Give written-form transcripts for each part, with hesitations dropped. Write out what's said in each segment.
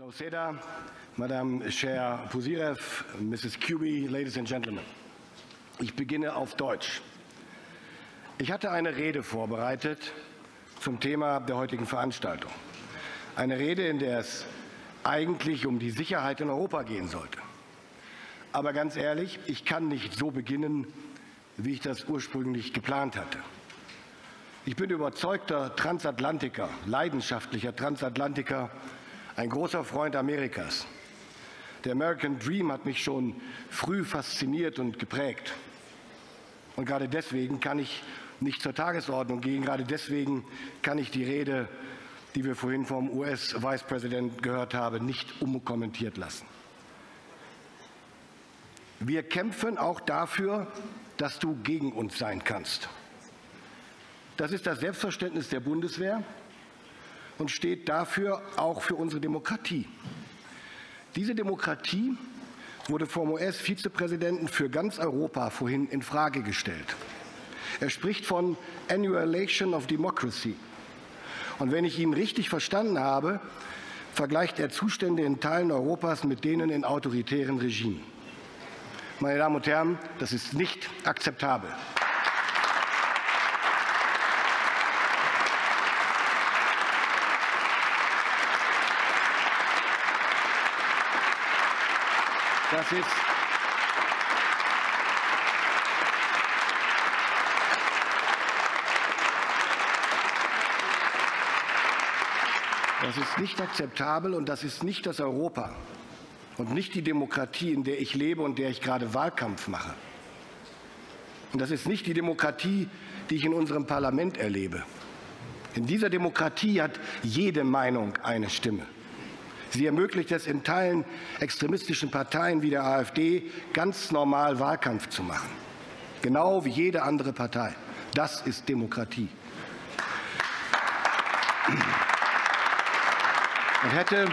Nauseda, Madame Chair Pouzyreff, Mrs. Kube, Ladies and Gentlemen. Ich beginne auf Deutsch. Ich hatte eine Rede vorbereitet zum Thema der heutigen Veranstaltung. Eine Rede, in der es eigentlich um die Sicherheit in Europa gehen sollte. Aber ganz ehrlich, ich kann nicht so beginnen, wie ich das ursprünglich geplant hatte. Ich bin überzeugter Transatlantiker, leidenschaftlicher Transatlantiker, ein großer Freund Amerikas. Der American Dream hat mich schon früh fasziniert und geprägt. Und gerade deswegen kann ich nicht zur Tagesordnung gehen. Gerade deswegen kann ich die Rede, die wir vorhin vom US-Vicepräsidenten gehört haben, nicht unkommentiert lassen. Wir kämpfen auch dafür, dass du gegen uns sein kannst. Das ist das Selbstverständnis der Bundeswehr und steht dafür auch für unsere Demokratie. Diese Demokratie wurde vom US-Vizepräsidenten für ganz Europa vorhin in Frage gestellt. Er spricht von Annihilation of Democracy. Und wenn ich ihn richtig verstanden habe, vergleicht er Zustände in Teilen Europas mit denen in autoritären Regimen. Meine Damen und Herren, das ist nicht akzeptabel. Das ist nicht akzeptabel und das ist nicht das Europa und nicht die Demokratie, in der ich lebe und der ich gerade Wahlkampf mache. Und das ist nicht die Demokratie, die ich in unserem Parlament erlebe. In dieser Demokratie hat jede Meinung eine Stimme. Sie ermöglicht es in Teilen extremistischen Parteien wie der AfD ganz normal Wahlkampf zu machen. Genau wie jede andere Partei. Das ist Demokratie. Und hätte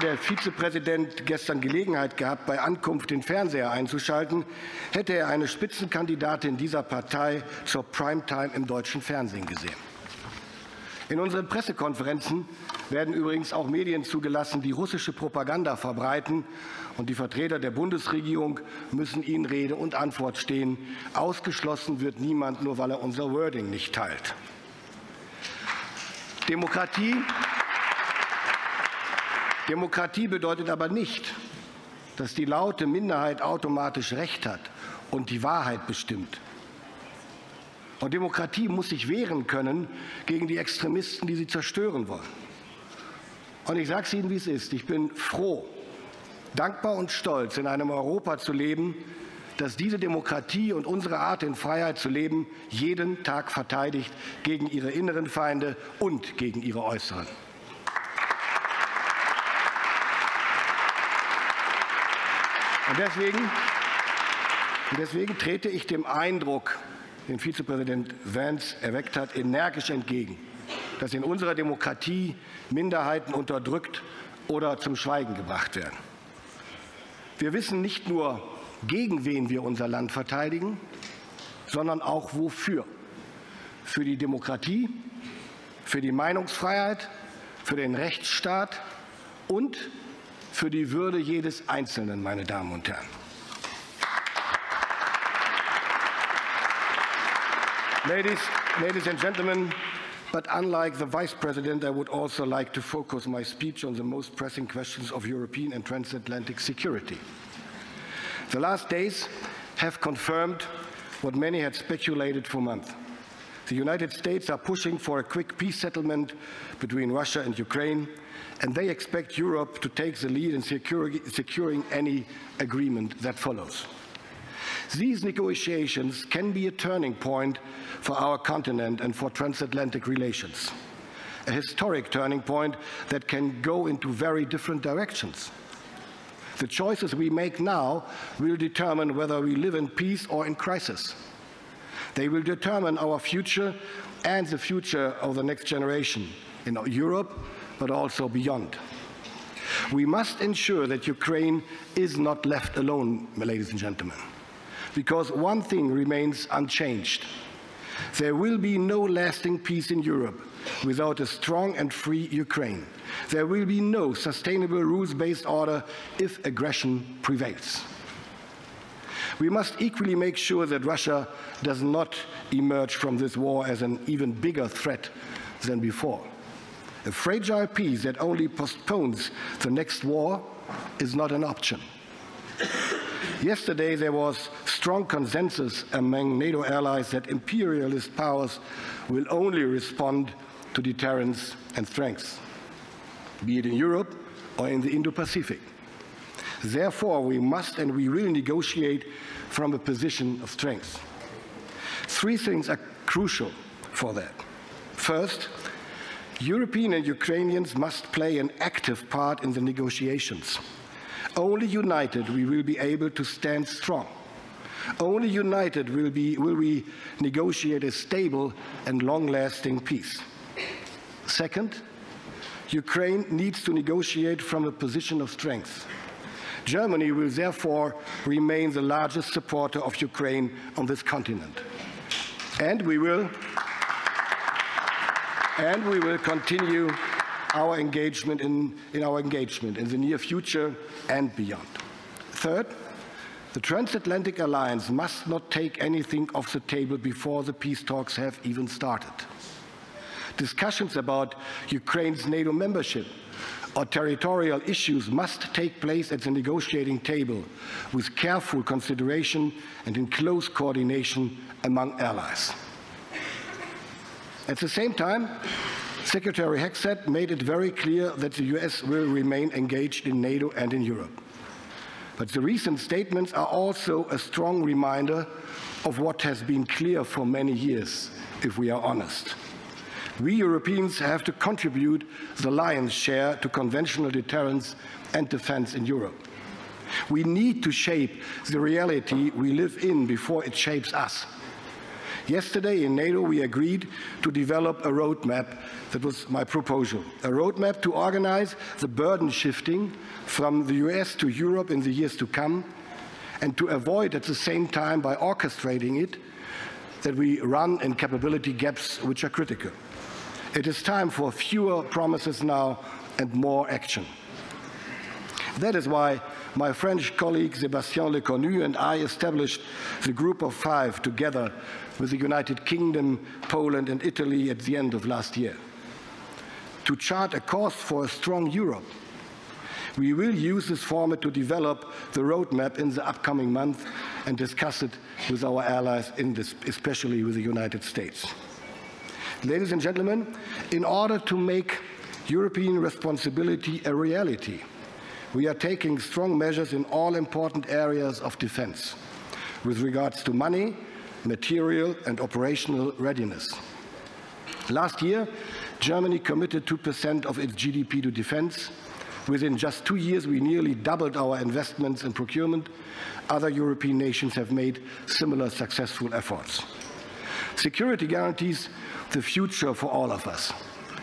der Vizepräsident gestern Gelegenheit gehabt, bei Ankunft den Fernseher einzuschalten, hätte er eine Spitzenkandidatin dieser Partei zur Primetime im deutschen Fernsehen gesehen. In unseren Pressekonferenzen werden übrigens auch Medien zugelassen, die russische Propaganda verbreiten, und die Vertreter der Bundesregierung müssen ihnen Rede und Antwort stehen. Ausgeschlossen wird niemand, nur weil er unser Wording nicht teilt. Demokratie bedeutet aber nicht, dass die laute Minderheit automatisch Recht hat und die Wahrheit bestimmt. Und Demokratie muss sich wehren können gegen die Extremisten, die sie zerstören wollen. Und ich sage es Ihnen, wie es ist. Ich bin froh, dankbar und stolz, in einem Europa zu leben, das diese Demokratie und unsere Art, in Freiheit zu leben, jeden Tag verteidigt gegen ihre inneren Feinde und gegen ihre äußeren. Und deswegen trete ich dem Eindruck, den Vizepräsident Vance erweckt hat, energisch entgegen, dass in unserer Demokratie Minderheiten unterdrückt oder zum Schweigen gebracht werden. Wir wissen nicht nur, gegen wen wir unser Land verteidigen, sondern auch wofür. Für die Demokratie, für die Meinungsfreiheit, für den Rechtsstaat und für die Würde jedes Einzelnen, meine Damen und Herren. Ladies and gentlemen, but unlike the Vice President, I would also like to focus my speech on the most pressing questions of European and transatlantic security. The last days have confirmed what many had speculated for months. The United States are pushing for a quick peace settlement between Russia and Ukraine, and they expect Europe to take the lead in securing any agreement that follows. These negotiations can be a turning point for our continent and for transatlantic relations, a historic turning point that can go into very different directions. The choices we make now will determine whether we live in peace or in crisis. They will determine our future and the future of the next generation in Europe, but also beyond. We must ensure that Ukraine is not left alone, ladies and gentlemen, because one thing remains unchanged. There will be no lasting peace in Europe without a strong and free Ukraine. there will be no sustainable rules-based order if aggression prevails. We must equally make sure that Russia does not emerge from this war as an even bigger threat than before. A fragile peace that only postpones the next war is not an option. Yesterday, there was strong consensus among NATO allies that imperialist powers will only respond to deterrence and strength, be it in Europe or in the Indo-Pacific. Therefore, we must and we will negotiate from a position of strength. Three things are crucial for that. First, European and Ukrainians must play an active part in the negotiations. Only united we will be able to stand strong. Only united will we negotiate a stable and long-lasting peace. Second, Ukraine needs to negotiate from a position of strength. Germany will therefore remain the largest supporter of Ukraine on this continent. And we will continue our engagement in the near future and beyond. Third, the transatlantic alliance must not take anything off the table before the peace talks have even started. Discussions about Ukraine's NATO membership or territorial issues must take place at the negotiating table with careful consideration and in close coordination among allies. At the same time, Secretary Hegseth made it very clear that the US will remain engaged in NATO and in Europe. But the recent statements are also a strong reminder of what has been clear for many years, if we are honest. We Europeans have to contribute the lion's share to conventional deterrence and defense in Europe. We need to shape the reality we live in before it shapes us. Yesterday in NATO, we agreed to develop a roadmap. That was my proposal. A roadmap to organize the burden shifting from the US to Europe in the years to come, and to avoid at the same time, by orchestrating it, that we run in capability gaps which are critical. It is time for fewer promises now and more action. That is why my French colleague Sébastien Lecornu and I established the Group of Five together with the United Kingdom, Poland and Italy at the end of last year, to chart a course for a strong Europe. We will use this format to develop the roadmap in the upcoming month and discuss it with our allies, especially with the United States. Ladies and gentlemen, in order to make European responsibility a reality, we are taking strong measures in all important areas of defense, with regards to money, material and operational readiness. Last year, Germany committed 2% of its GDP to defense. Within just 2 years, we nearly doubled our investments in procurement. Other European nations have made similar successful efforts. Security guarantees the future for all of us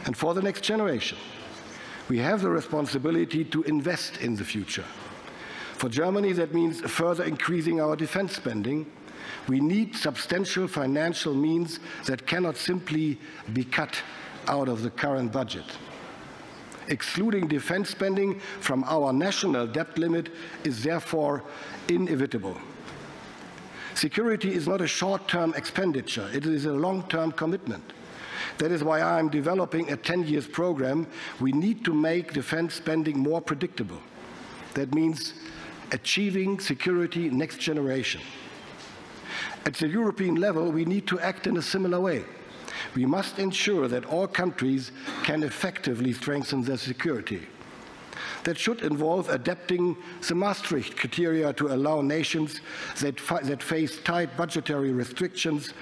and for the next generation. We have the responsibility to invest in the future. For Germany, that means further increasing our defense spending. We need substantial financial means that cannot simply be cut out of the current budget. Excluding defense spending from our national debt limit is therefore inevitable. Security is not a short-term expenditure, it is a long-term commitment. That is why I am developing a 10-year program. We need to make defense spending more predictable. That means achieving security next generation. At the European level, we need to act in a similar way. We must ensure that all countries can effectively strengthen their security. That should involve adapting the Maastricht criteria to allow nations that face tight budgetary restrictions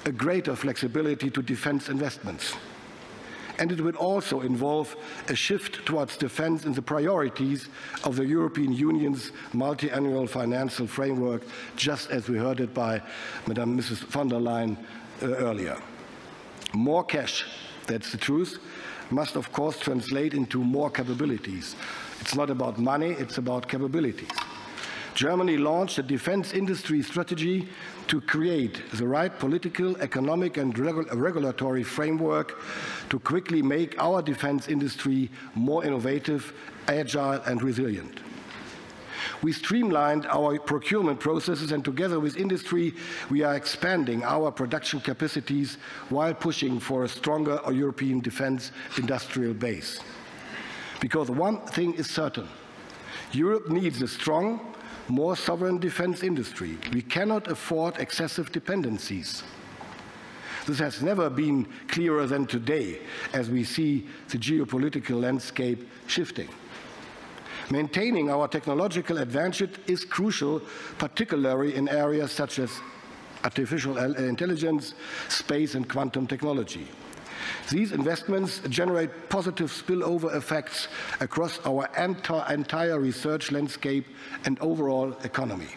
a greater flexibility to defense investments. And it would also involve a shift towards defense in the priorities of the European Union's multi-annual financial framework, just as we heard it by Mrs. von der Leyen earlier. More cash, that's the truth, must of course translate into more capabilities. It's not about money, it's about capabilities. Germany launched a defense industry strategy to create the right political, economic and regulatory framework to quickly make our defense industry more innovative, agile and resilient. We streamlined our procurement processes, and together with industry, we are expanding our production capacities while pushing for a stronger European defense industrial base. Because one thing is certain, Europe needs a strong, more sovereign defense industry. We cannot afford excessive dependencies. This has never been clearer than today, as we see the geopolitical landscape shifting. Maintaining our technological advantage is crucial, particularly in areas such as artificial intelligence, space and quantum technology. These investments generate positive spillover effects across our entire research landscape and overall economy.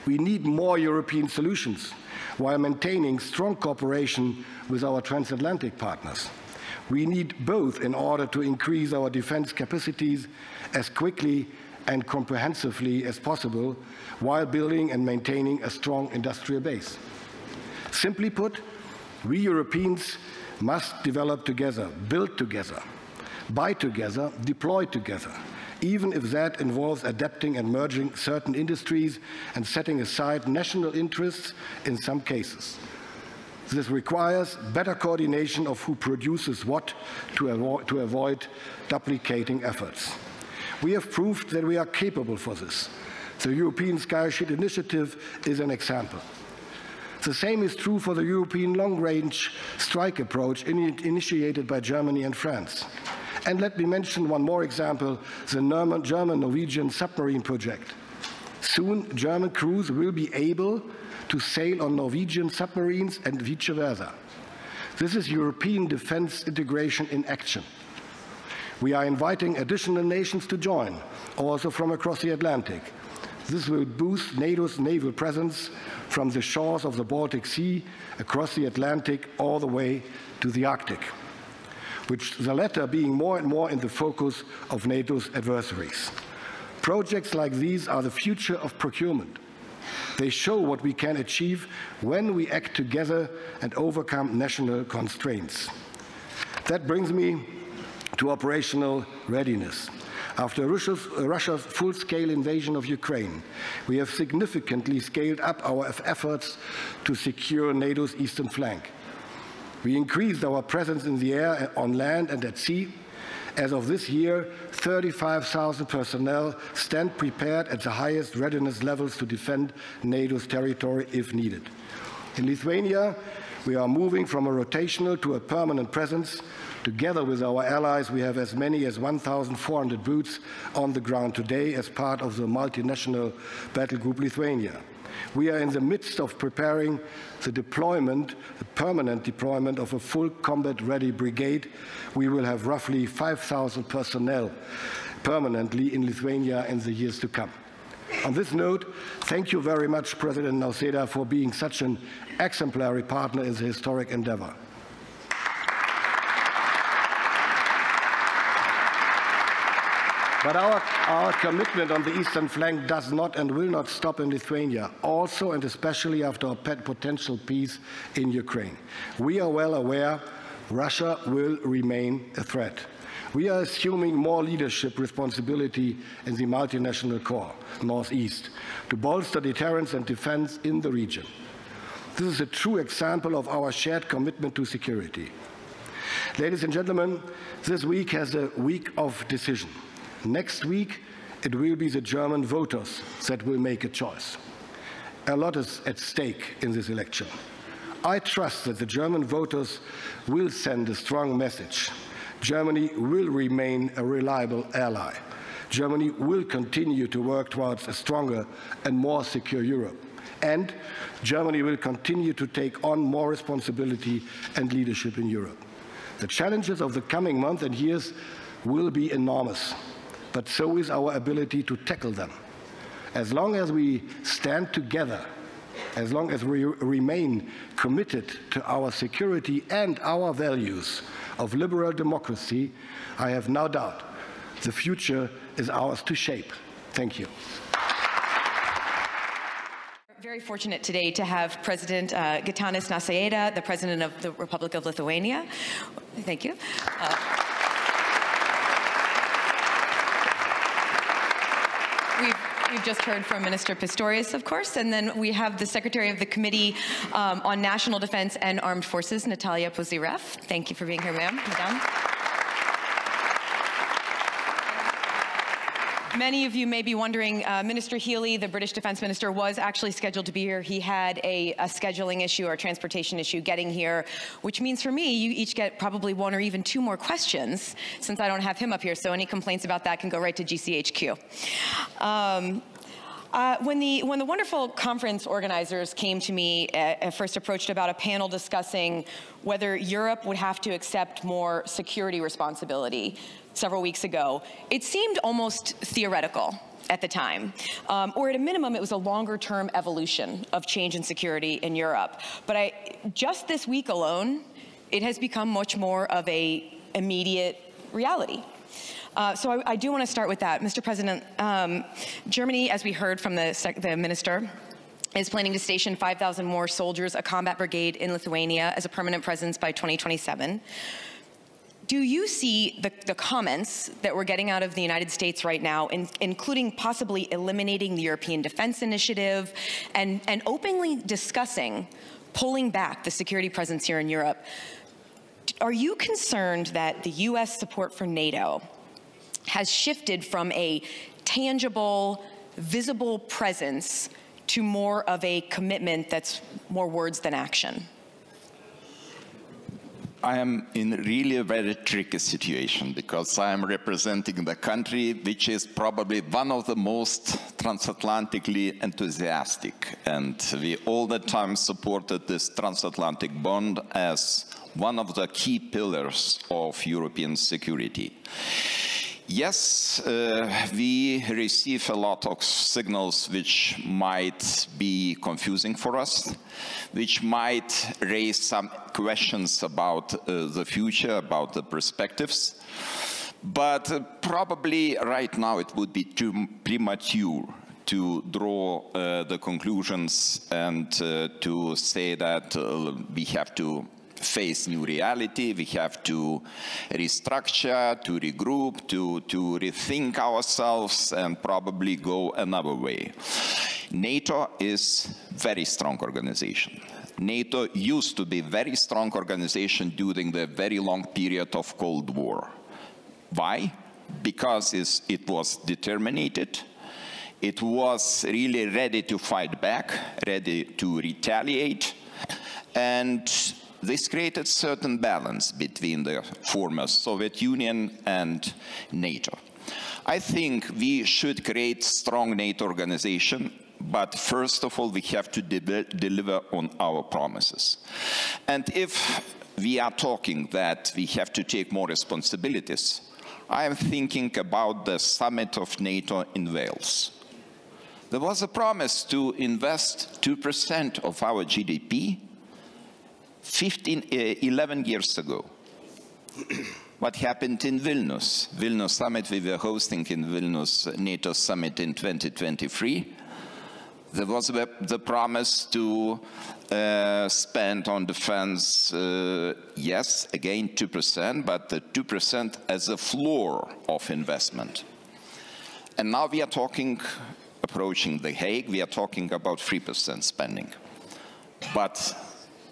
We need more European solutions while maintaining strong cooperation with our transatlantic partners. We need both in order to increase our defense capacities as quickly and comprehensively as possible while building and maintaining a strong industrial base. Simply put, we Europeans must develop together, build together, buy together, deploy together, even if that involves adapting and merging certain industries and setting aside national interests in some cases. This requires better coordination of who produces what to avoid duplicating efforts. We have proved that we are capable for this. The European Sky Shield Initiative is an example. The same is true for the European long-range strike approach initiated by Germany and France. And let me mention one more example, the German-Norwegian submarine project. Soon, German crews will be able to sail on Norwegian submarines and vice versa. This is European defense integration in action. We are inviting additional nations to join, also from across the Atlantic. This will boost NATO's naval presence from the shores of the Baltic Sea, across the Atlantic, all the way to the Arctic, which the latter being more and more in the focus of NATO's adversaries. Projects like these are the future of procurement. They show what we can achieve when we act together and overcome national constraints. That brings me to operational readiness. After Russia's full-scale invasion of Ukraine, we have significantly scaled up our efforts to secure NATO's eastern flank. We increased our presence in the air, on land and at sea. As of this year, 35,000 personnel stand prepared at the highest readiness levels to defend NATO's territory if needed. In Lithuania, we are moving from a rotational to a permanent presence. Together with our allies, we have as many as 1,400 boots on the ground today as part of the multinational battle group Lithuania. We are in the midst of preparing the permanent deployment of a full combat-ready brigade. We will have roughly 5,000 personnel permanently in Lithuania in the years to come. On this note, thank you very much, President Nauseda, for being such an exemplary partner in the historic endeavor. But our commitment on the eastern flank does not and will not stop in Lithuania, also and especially after a potential peace in Ukraine. We are well aware Russia will remain a threat. We are assuming more leadership responsibility in the multinational core, Northeast, to bolster deterrence and defense in the region. This is a true example of our shared commitment to security. Ladies and gentlemen, this week has a week of decision. Next week, it will be the German voters that will make a choice. A lot is at stake in this election. I trust that the German voters will send a strong message. Germany will remain a reliable ally. Germany will continue to work towards a stronger and more secure Europe. And Germany will continue to take on more responsibility and leadership in Europe. The challenges of the coming months and years will be enormous, but so is our ability to tackle them. As long as we stand together, as long as we remain committed to our security and our values of liberal democracy, I have no doubt the future is ours to shape. Thank you. very fortunate today to have President Gitanas Nauseda, the President of the Republic of Lithuania. Thank you. We've just heard from Minister Pistorius, of course, and then we have the Secretary of the Committee on National Defense and Armed Forces, Natalia Pouzyreff. Thank you for being here, ma'am. Many of you may be wondering, Minister Healey, the British Defense Minister, was actually scheduled to be here. He had a scheduling issue or transportation issue getting here, which means for me, you each get probably one or even two more questions, since I don't have him up here, so any complaints about that can go right to GCHQ. When the wonderful conference organizers came to me, first approached about a panel discussing whether Europe would have to accept more security responsibility several weeks ago, it seemed almost theoretical at the time, or at a minimum, it was a longer-term evolution of change in security in Europe. But just this week alone, it has become much more of an immediate reality. So I do want to start with that. Mr. President, Germany, as we heard from the minister, is planning to station 5,000 more soldiers, a combat brigade in Lithuania as a permanent presence by 2027. Do you see the comments that we're getting out of the United States right now, including possibly eliminating the European Defense Initiative and openly discussing pulling back the security presence here in Europe? Are you concerned that the U.S. support for NATO has shifted from a tangible, visible presence to more of a commitment that's more words than action? I am in really a very tricky situation because I am representing the country which is probably one of the most transatlantically enthusiastic, and we all the time supported this transatlantic bond as one of the key pillars of European security. Yes, we receive a lot of signals which might be confusing for us, which might raise some questions about the future, about the perspectives. But probably right now it would be too premature to draw the conclusions and to say that we have to face new reality, we have to restructure, to regroup, to rethink ourselves and probably go another way. NATO is a very strong organization. NATO used to be a very strong organization during the very long period of Cold War. Why? Because it was determined. It was really ready to fight back, ready to retaliate, and this created certain balance between the former Soviet Union and NATO. I think we should create strong NATO organization, but first of all, we have to deliver on our promises. And if we are talking that we have to take more responsibilities, I am thinking about the summit of NATO in Wales. There was a promise to invest 2% of our GDP 11 years ago. What happened in Vilnius? Vilnius summit, we were hosting in Vilnius NATO summit in 2023. There was the promise to spend on defense, yes, again 2%, but the 2% as a floor of investment. And now we are talking, approaching The Hague, we are talking about 3% spending. But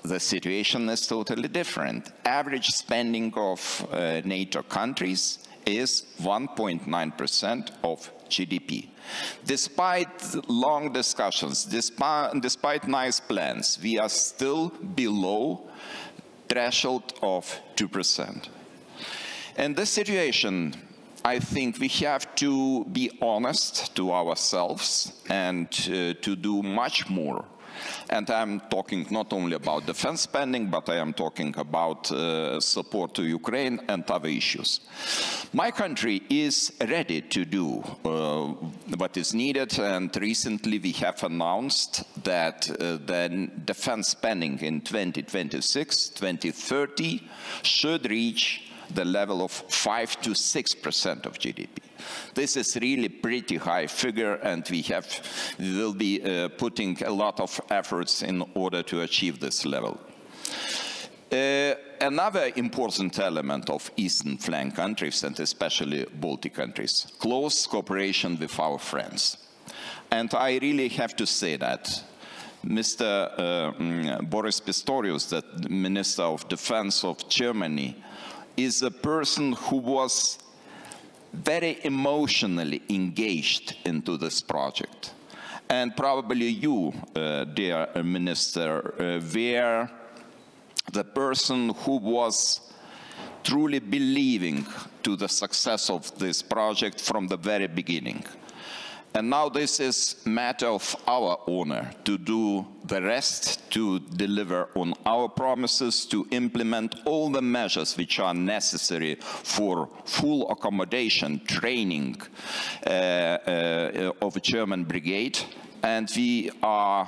the situation is totally different. Average spending of NATO countries is 1.9% of GDP. Despite long discussions, despite nice plans, we are still below threshold of 2%. In this situation, I think we have to be honest to ourselves and to do much more. And I'm talking not only about defense spending, but I am talking about support to Ukraine and other issues. My country is ready to do what is needed, and recently we have announced that the defense spending in 2026, 2030 should reach the level of 5 to 6% of GDP. This is really pretty high figure, and we will be putting a lot of efforts in order to achieve this level. Another important element of Eastern flank countries, and especially Baltic countries, close cooperation with our friends. And I really have to say that Mr. Boris Pistorius, the Minister of Defense of Germany, is a person who was very emotionally engaged into this project. And probably you, dear Minister, were the person who was truly believing to the success of this project from the very beginning. And now this is a matter of our honor to do the rest, to deliver on our promises, to implement all the measures which are necessary for full accommodation, training of a German brigade. And we are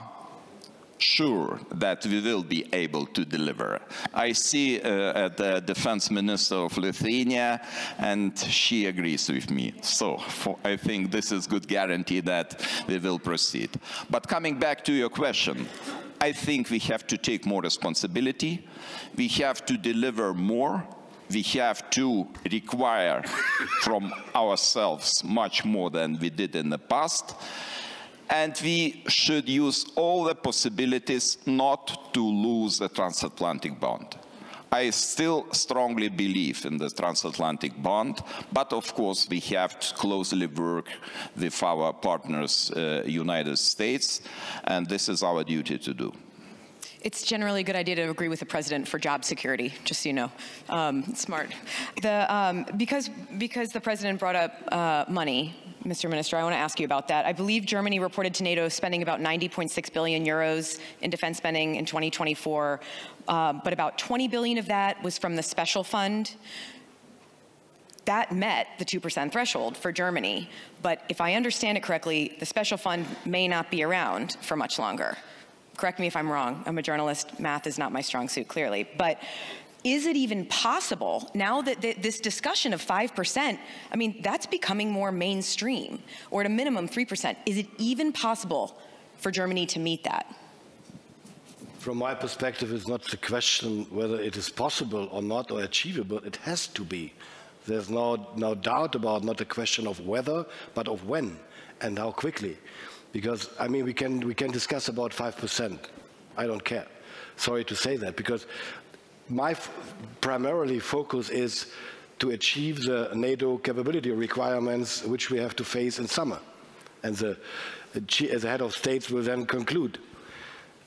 sure that we will be able to deliver. I see the defense minister of Lithuania, and she agrees with me. So I think this is a good guarantee that we will proceed. But coming back to your question, I think we have to take more responsibility. We have to deliver more. We have to require from ourselves much more than we did in the past. And we should use all the possibilities not to lose the transatlantic bond. I still strongly believe in the transatlantic bond, but of course we have to closely work with our partners, United States, and this is our duty to do. It's generally a good idea to agree with the president for job security, just so you know. Smart. Because the president brought up money, Mr. Minister, I want to ask you about that. I believe Germany reported to NATO spending about 90.6 billion euros in defense spending in 2024, but about 20 billion of that was from the special fund. That met the 2% threshold for Germany, but if I understand it correctly, the special fund may not be around for much longer. Correct me if I'm wrong. I'm a journalist. Math is not my strong suit, clearly. But is it even possible, now that this discussion of 5%, I mean, that's becoming more mainstream, or at a minimum 3%, is it even possible for Germany to meet that? From my perspective, it's not the question whether it is possible or not or achievable. It has to be. There's no doubt about not a question of whether, but of when and how quickly. Because, I mean, we can discuss about 5%. I don't care. Sorry to say that, because my primarily focus is to achieve the NATO capability requirements which we have to face in summer. And the head of states will then conclude.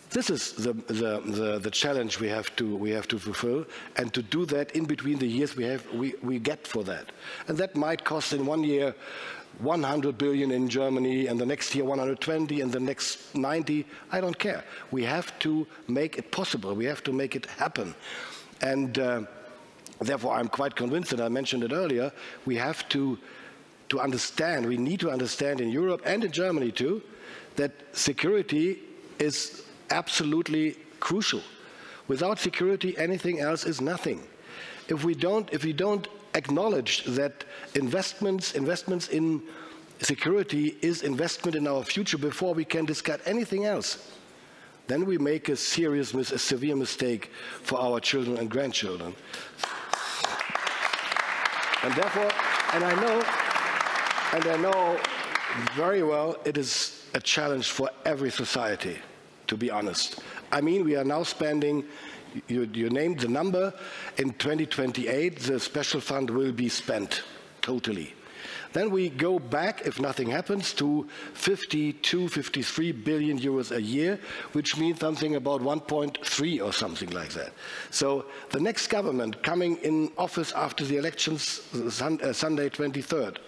This is the challenge we have to fulfill, and to do that in between the years we get for that. And that might cost in 1 year 100 billion in Germany, and the next year 120, and the next 90. I don't care. We have to make it possible. We have to make it happen. And therefore, I'm quite convinced, and I mentioned it earlier, we have to understand, we need to understand in Europe and in Germany too, that security is absolutely crucial. Without security, anything else is nothing. If we don't acknowledge that investments in security is investment in our future before we can discuss anything else, then we make a severe mistake for our children and grandchildren. And therefore, and I know very well it is a challenge for every society, to be honest. I mean, we are now spending, you named the number, in 2028 the special fund will be spent totally. Then we go back, if nothing happens, to 52, 53 billion euros a year, which means something about 1.3 or something like that. So the next government coming in office after the elections, Sunday 23rd,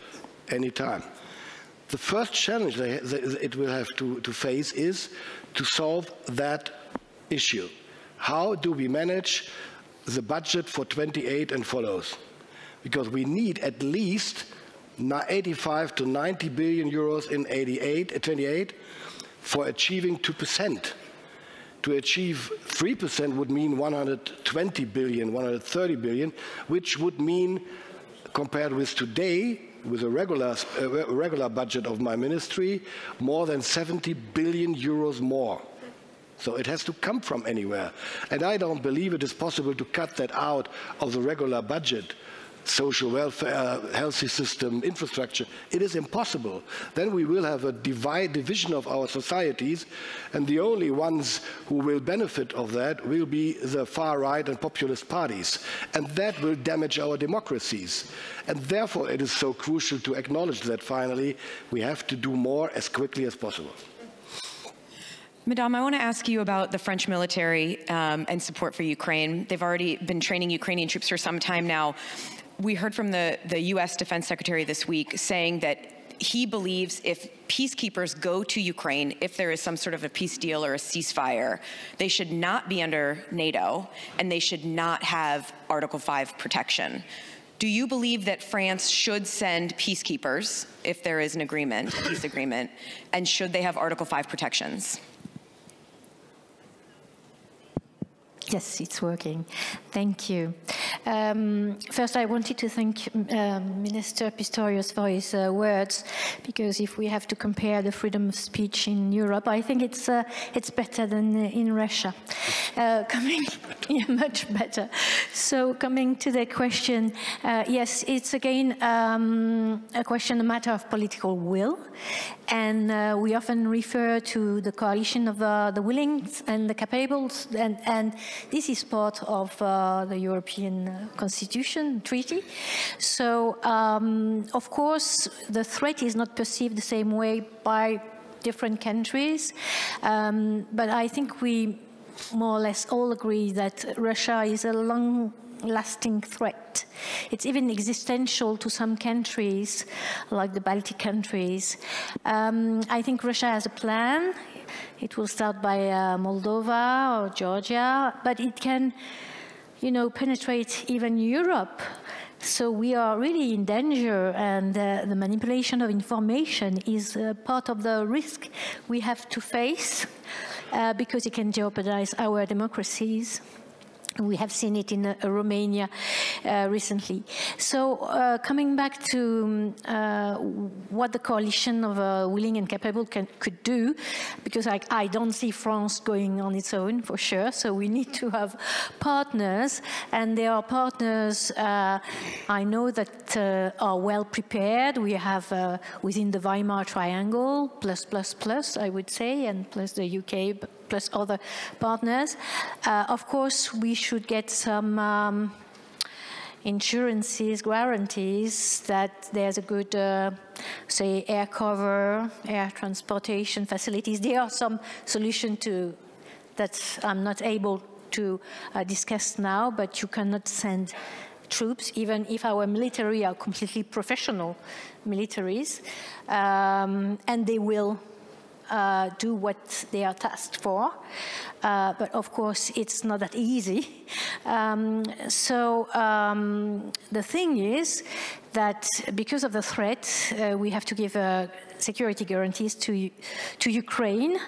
anytime, the first challenge it will have to face is to solve that issue. How do we manage the budget for 28 and follows? Because we need at least 85 to 90 billion euros in 28 for achieving 2%. To achieve 3% would mean 120 billion, 130 billion, which would mean, compared with today, with a regular budget of my ministry, more than 70 billion euros more. So it has to come from anywhere. And I don't believe it is possible to cut that out of the regular budget. Social welfare, healthy system, infrastructure. It is impossible. Then we will have a division of our societies, and the only ones who will benefit of that will be the far right and populist parties. And that will damage our democracies. And therefore it is so crucial to acknowledge that finally we have to do more as quickly as possible. Madame, I want to ask you about the French military and support for Ukraine. They've already been training Ukrainian troops for some time now. We heard from the US Defense Secretary this week saying that he believes if peacekeepers go to Ukraine, if there is some sort of a peace deal or a ceasefire, they should not be under NATO and they should not have Article 5 protection. Do you believe that France should send peacekeepers if there is an agreement, a peace agreement, and should they have Article 5 protections? Yes, it's working. Thank you. First, I wanted to thank Minister Pistorius for his words, because if we have to compare the freedom of speech in Europe, I think it's better than in Russia. Much better. So coming to the question, yes, it's again a question, a matter of political will. And we often refer to the coalition of the willing and the capable, and this is part of the European Constitution treaty. So, of course, the threat is not perceived the same way by different countries, but I think we more or less all agree that Russia is a long-lasting threat. It's even existential to some countries, like the Baltic countries. I think Russia has a plan. It will start by Moldova or Georgia, but it can, penetrate even Europe. So we are really in danger, and the manipulation of information is part of the risk we have to face, because it can jeopardize our democracies. We have seen it in Romania recently. So coming back to what the coalition of willing and capable could do, because I don't see France going on its own for sure, so we need to have partners, and there are partners I know that are well prepared. We have within the Weimar Triangle, plus, I would say, and plus the UK, plus other partners. Of course, we should get some insurances, guarantees that there's a good, say, air cover, air transportation facilities. There are some solutions that I'm not able to discuss now, but you cannot send troops, even if our military are completely professional militaries, and they will do what they are tasked for, but of course it's not that easy. The thing is that because of the threat, we have to give security guarantees to Ukraine,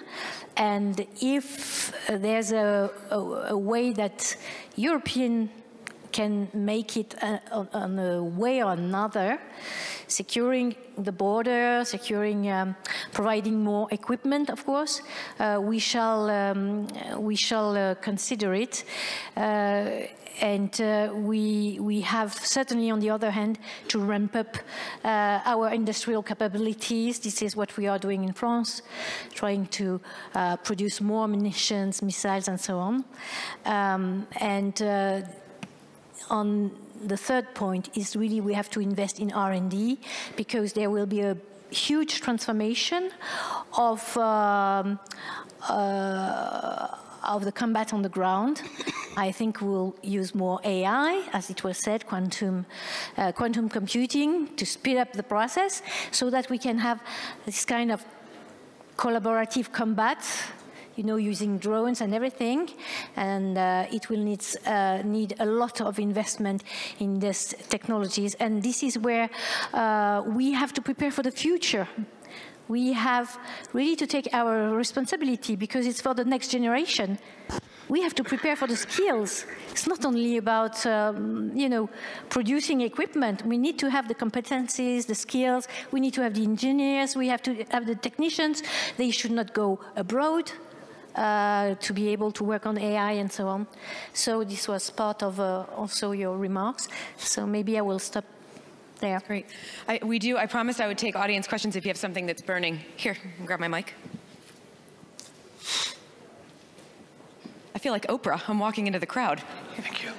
and if there's a way that European can make it on a way or another, securing the border, providing more equipment, of course, we shall consider it. We have certainly, on the other hand, to ramp up our industrial capabilities. This is what we are doing in France, trying to produce more munitions, missiles, and so on. On the third point is really we have to invest in R&D, because there will be a huge transformation of the combat on the ground. I think we'll use more AI, as it was said, quantum computing, to speed up the process, so that we can have this kind of collaborative combat, using drones and everything, and it will need a lot of investment in these technologies, and this is where we have to prepare for the future. We have really to take our responsibility, because it's for the next generation. we have to prepare for the skills. It's not only about, you know, producing equipment. We need to have the competencies, the skills. We need to have the engineers. We have to have the technicians. They should not go abroad to be able to work on AI and so on. So this was part of also your remarks. So maybe I will stop there. Great. I promised I would take audience questions if you have something that's burning. Here, grab my mic. I feel like Oprah. I'm walking into the crowd. Thank you.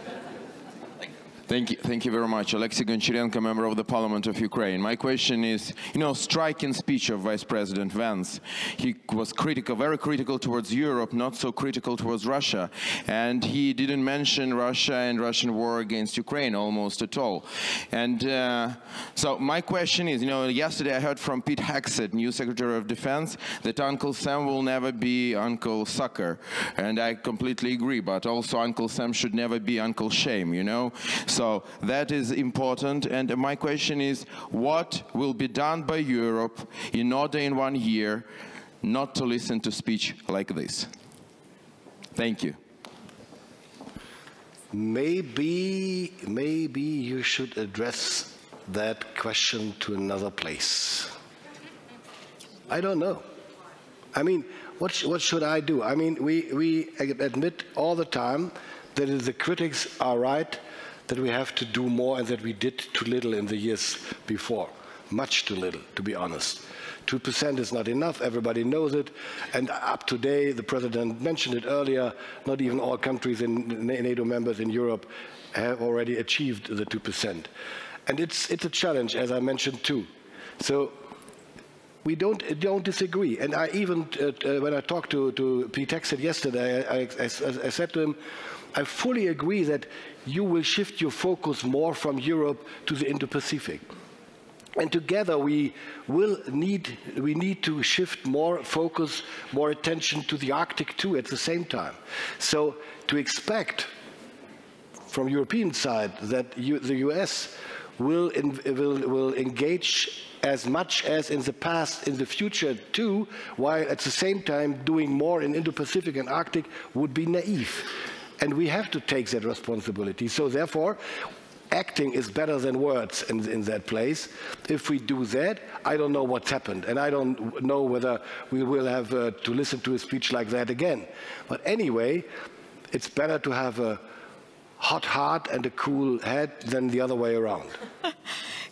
Thank you very much. Alexei Goncharenko, member of the Parliament of Ukraine. My question is, you know, striking speech of Vice President Vance. He was critical, very critical towards Europe, not so critical towards Russia. And he didn't mention Russia and Russian war against Ukraine almost at all. And so my question is, you know, yesterday I heard from Pete Hegseth, new Secretary of Defense, that Uncle Sam will never be Uncle Sucker. And I completely agree, but also Uncle Sam should never be Uncle Shame, you know? So that is important, and my question is, what will be done by Europe in order in 1 year not to listen to speech like this? Thank you. Maybe you should address that question to another place. I don't know. I mean, what should I do? I mean, we admit all the time that the critics are right, that we have to do more and that we did too little in the years before. Much too little, to be honest. 2% is not enough, everybody knows it, and up to date, the President mentioned it earlier, not even all countries in NATO members in Europe have already achieved the 2%. And it's a challenge, as I mentioned too. So we don't disagree. And I even, when I talked to Pete Hegseth yesterday, I said to him, I fully agree that you will shift your focus more from Europe to the Indo-Pacific. And together we need to shift more focus, more attention to the Arctic too at the same time. So to expect from European side that the US will engage as much as in the past, in the future too, while at the same time doing more in Indo-Pacific and Arctic would be naive. And we have to take that responsibility. So therefore, acting is better than words in that place. If we do that, I don't know what's happened. And I don't know whether we will have to listen to a speech like that again. But anyway, it's better to have a hot heart and a cool head than the other way around.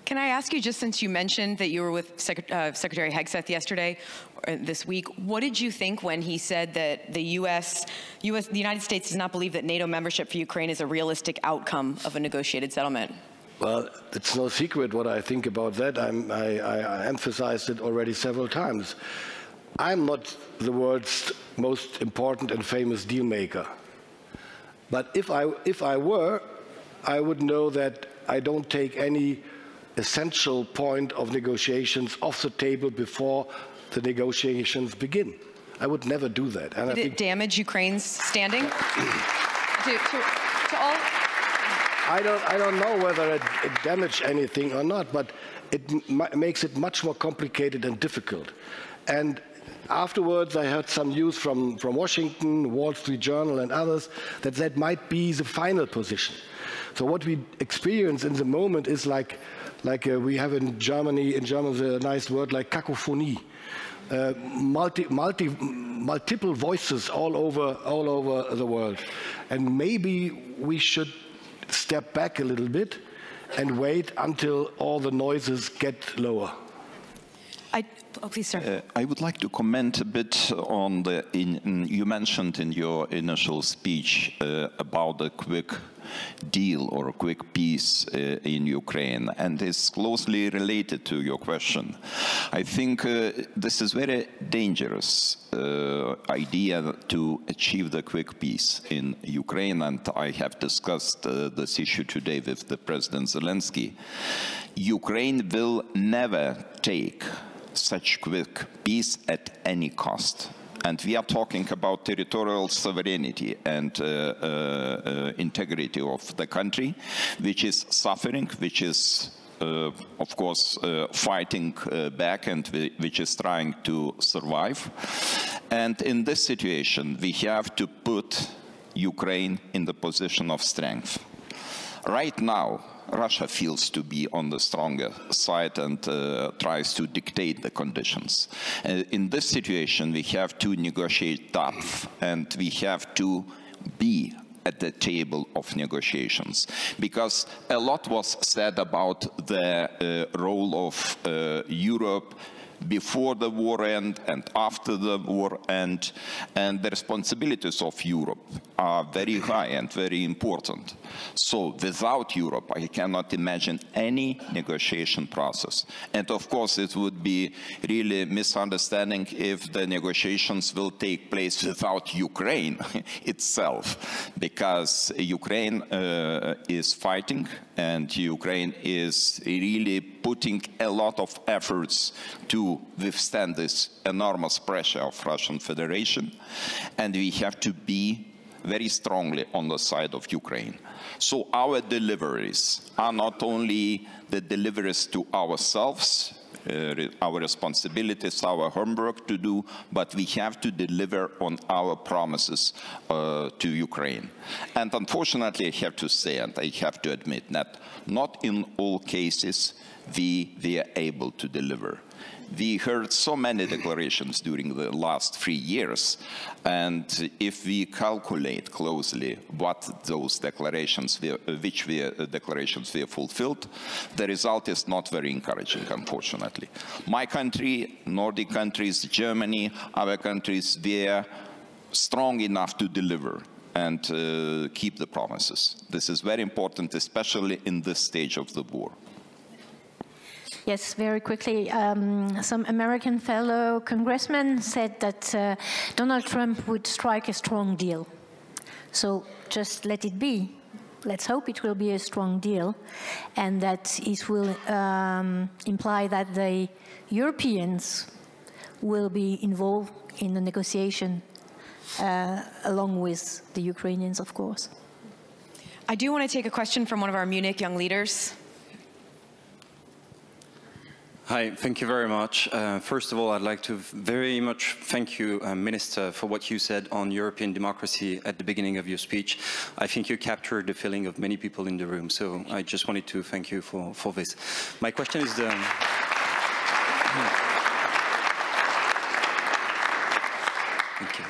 Can I ask you, just since you mentioned that you were with Secretary Hegseth yesterday, or this week, what did you think when he said that the United States does not believe that NATO membership for Ukraine is a realistic outcome of a negotiated settlement? Well, it's no secret what I think about that. I emphasized it already several times. I'm not the world's most important and famous deal maker. But if I were, I would know that I don't take any essential point of negotiations off the table before the negotiations begin. I would never do that. And Did it damage Ukraine's standing? to all? I don't know whether it damaged anything or not, but it makes it much more complicated and difficult. And afterwards, I heard some news from Washington, Wall Street Journal and others, that might be the final position. So what we experience in the moment is like we have in German the nice word like cacophony, multiple voices all over the world, and maybe we should step back a little bit and wait until all the noises get lower. Oh, please, sir. I would like to comment a bit on you mentioned in your initial speech about the quick deal or a quick peace in Ukraine, and it's closely related to your question. I think this is very dangerous idea to achieve the quick peace in Ukraine, and I have discussed this issue today with the President Zelensky. Ukraine will never take such quick peace at any cost. And we are talking about territorial sovereignty and integrity of the country, which is suffering, which is, of course, fighting back and which is trying to survive. And in this situation, we have to put Ukraine in the position of strength. Right now, Russia feels to be on the stronger side and tries to dictate the conditions. In this situation, we have to negotiate tough, and we have to be at the table of negotiations, because a lot was said about the role of Europe before the war end and after the war end, and the responsibilities of Europe are very high and very important. So without Europe, I cannot imagine any negotiation process. And of course, it would be really misunderstanding if the negotiations will take place without Ukraine itself, because Ukraine is fighting, and Ukraine is really putting a lot of efforts to withstand this enormous pressure of Russian Federation, and we have to be very strongly on the side of Ukraine. So our deliveries are not only the deliveries to ourselves, our responsibilities, our homework to do, but we have to deliver on our promises to Ukraine. And unfortunately, I have to say, and I have to admit, that not in all cases we are able to deliver. We heard so many declarations during the last 3 years, and if we calculate closely what those declarations, which declarations were fulfilled, the result is not very encouraging, unfortunately. My country, Nordic countries, Germany, other countries, were strong enough to deliver and keep the promises. This is very important, especially in this stage of the war. Yes, very quickly. Some American fellow congressmen said that Donald Trump would strike a strong deal. So just let it be. Let's hope it will be a strong deal, and that it will imply that the Europeans will be involved in the negotiation along with the Ukrainians, of course. I do want to take a question from one of our Munich young leaders. Hi, thank you very much. First of all, I'd like to very much thank you, Minister, for what you said on European democracy at the beginning of your speech. I think you captured the feeling of many people in the room, so I just wanted to thank you for this. My question is Thank you.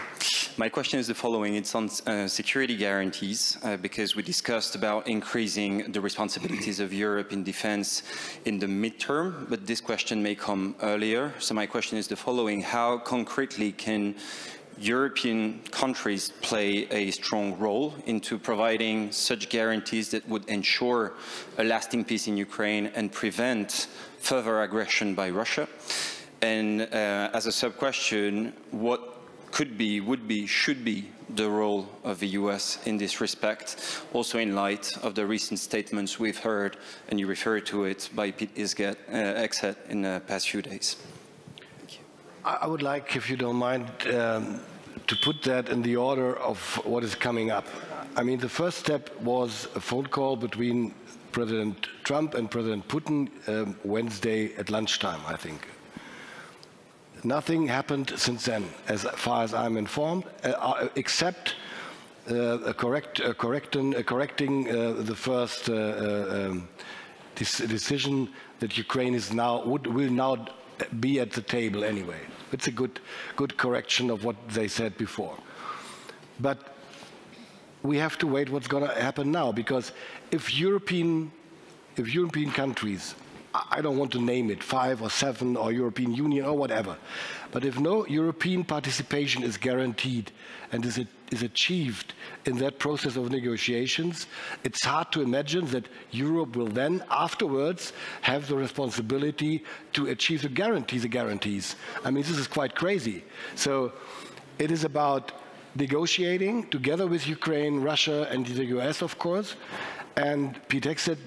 My question is the following. It's on security guarantees, because we discussed about increasing the responsibilities of Europe in defense in the midterm, but this question may come earlier. So my question is the following. How concretely can European countries play a strong role into providing such guarantees that would ensure a lasting peace in Ukraine and prevent further aggression by Russia? And as a sub-question, what could be, would be, should be the role of the US in this respect, also in light of the recent statements we've heard, and you referred to it, by Pete Hegseth in the past few days? Thank you. I would like, if you don't mind, to put that in the order of what is coming up. I mean, the first step was a phone call between President Trump and President Putin Wednesday at lunchtime, I think. Nothing happened since then, as far as I'm informed, except correcting the first decision that Ukraine is now will now be at the table anyway. It's a good correction of what they said before. But we have to wait what's going to happen now, because if European countries, I don't want to name it, 5 or 7 or European Union or whatever, but if no European participation is guaranteed and is achieved in that process of negotiations, it's hard to imagine that Europe will then afterwards have the responsibility to achieve the guarantees. I mean, this is quite crazy. So it is about negotiating together with Ukraine, Russia, and the US, of course. And Pete Hegseth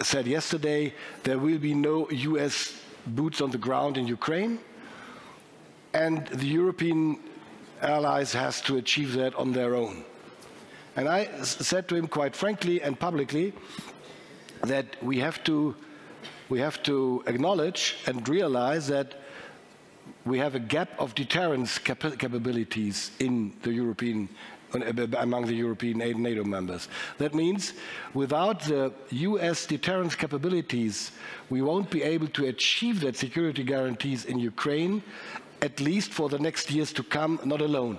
said yesterday there will be no US boots on the ground in Ukraine, and the European allies has to achieve that on their own. And I said to him quite frankly and publicly that we have to acknowledge and realize that we have a gap of deterrence capabilities in the European among the European NATO members. That means without the US deterrence capabilities, we won't be able to achieve that security guarantees in Ukraine, at least for the next years to come, not alone.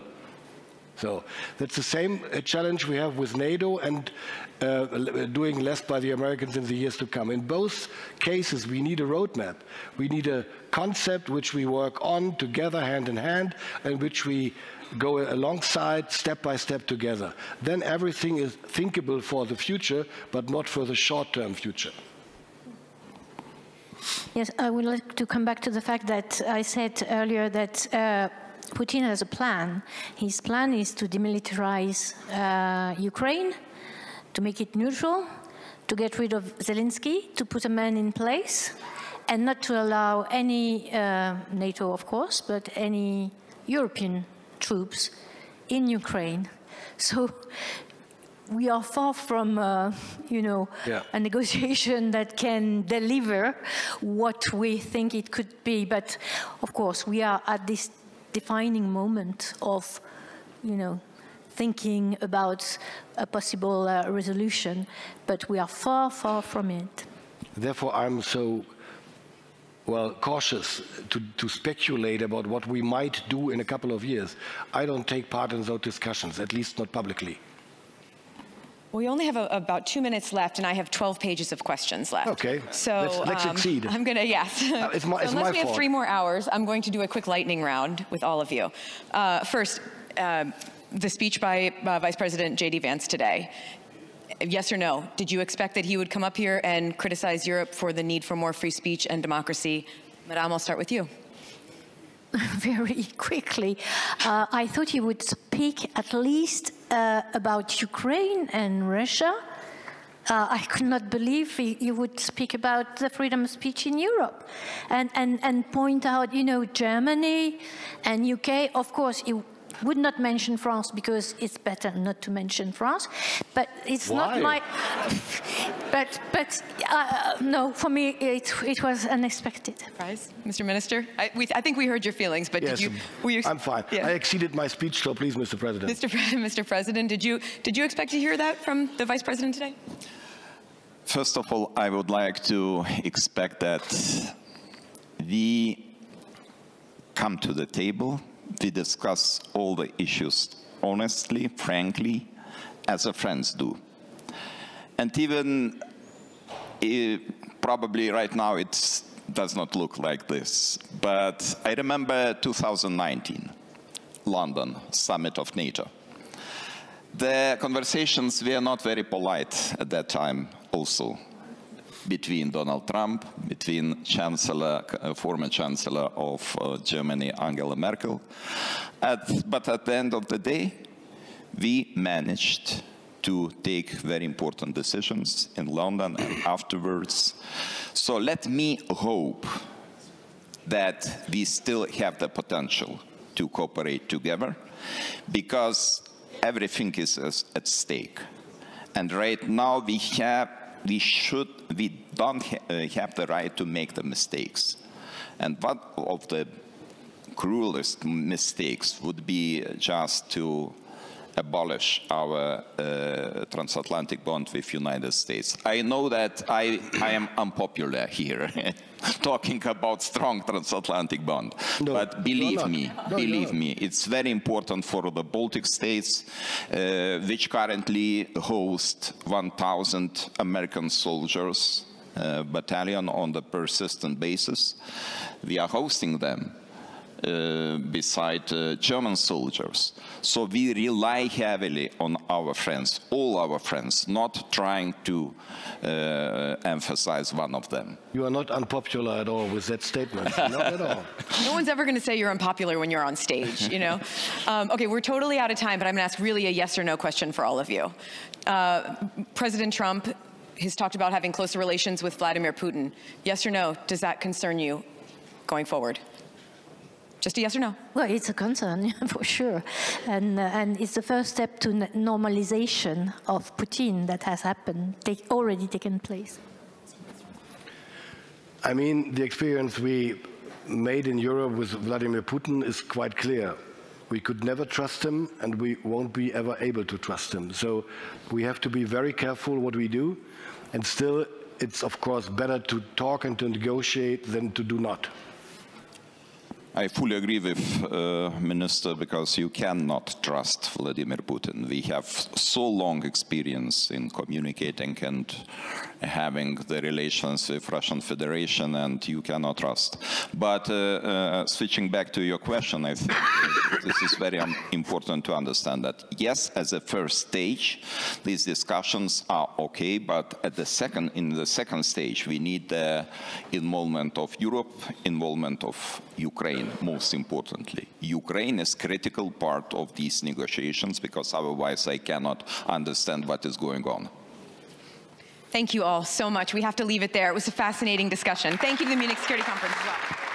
So that's the same challenge we have with NATO and doing less by the Americans in the years to come. In both cases, we need a roadmap. We need a concept which we work on together, hand in hand, and which we go alongside, step by step together. Then everything is thinkable for the future, but not for the short-term future. Yes, I would like to come back to the fact that I said earlier that Putin has a plan. His plan is to demilitarize Ukraine, to make it neutral, to get rid of Zelensky, to put a man in place, and not to allow any NATO, of course, but any European troops in Ukraine. So we are far from, you know, a negotiation that can deliver what we think it could be. But of course, we are at this defining moment of, you know, thinking about a possible resolution, but we are far, far from it. Therefore, I'm so, well, cautious to speculate about what we might do in a couple of years. I don't take part in those discussions, at least not publicly. We only have about 2 minutes left, and I have 12 pages of questions left. Okay, so let's succeed. I'm going to, yes. It's my unless we have fault. 3 more hours, I'm going to do a quick lightning round with all of you. First, the speech by Vice President J.D. Vance today. Yes or no? Did you expect that he would come up here and criticize Europe for the need for more free speech and democracy? Madame, I'll start with you. Very quickly. I thought he would speak at least about Ukraine and Russia. I could not believe he would speak about the freedom of speech in Europe and point out, you know, Germany and UK. Of course, he would not mention France because it's better not to mention France. But it's not my. But no, for me it was unexpected. Surprise, Mr. Minister. I think we heard your feelings, but yes, did you? I'm fine. Yeah. I exceeded my speech, so please, Mr. President. Mr. President, did you expect to hear that from the Vice President today? First of all, I would like to expect that we come to the table. We discuss all the issues honestly, frankly, as our friends do. And even probably right now it does not look like this, but I remember 2019, London, summit of NATO. The conversations were not very polite at that time also, between Donald Trump, between former Chancellor of Germany, Angela Merkel. But at the end of the day, we managed to take very important decisions in London and afterwards. So let me hope that we still have the potential to cooperate together, because everything is at stake. And right now we don't have the right to make the mistakes. And one of the cruelest mistakes would be just to abolish our transatlantic bond with United States. I know that I am unpopular here, talking about strong transatlantic bond. No, but believe me, it's very important for the Baltic states, which currently host 1,000 American soldiers, battalion on the persistent basis. We are hosting them. Beside German soldiers. So we rely heavily on our friends, all our friends, not trying to emphasize one of them. You are not unpopular at all with that statement, not at all. No one's ever going to say you're unpopular when you're on stage, you know? Okay, we're totally out of time, but I'm going to ask really a yes or no question for all of you. President Trump has talked about having closer relations with Vladimir Putin. Yes or no, does that concern you going forward? Just a yes or no? Well, it's a concern, for sure. And it's the first step to normalization of Putin that has happened, already taken place. I mean, the experience we made in Europe with Vladimir Putin is quite clear. We could never trust him, and we won't be ever able to trust him. So we have to be very careful what we do, and still it's of course better to talk and to negotiate than to do not. I fully agree with Minister, because you cannot trust Vladimir Putin. We have so long experience in communicating and having the relations with Russian Federation, and you cannot trust. But switching back to your question, I think this is very important to understand that, yes, as a first stage, these discussions are okay, but at in the second stage, we need the involvement of Europe, involvement of Ukraine, most importantly. Ukraine is a critical part of these negotiations, because otherwise I cannot understand what is going on. Thank you all so much. We have to leave it there. It was a fascinating discussion. Thank you to the Munich Security Conference as well.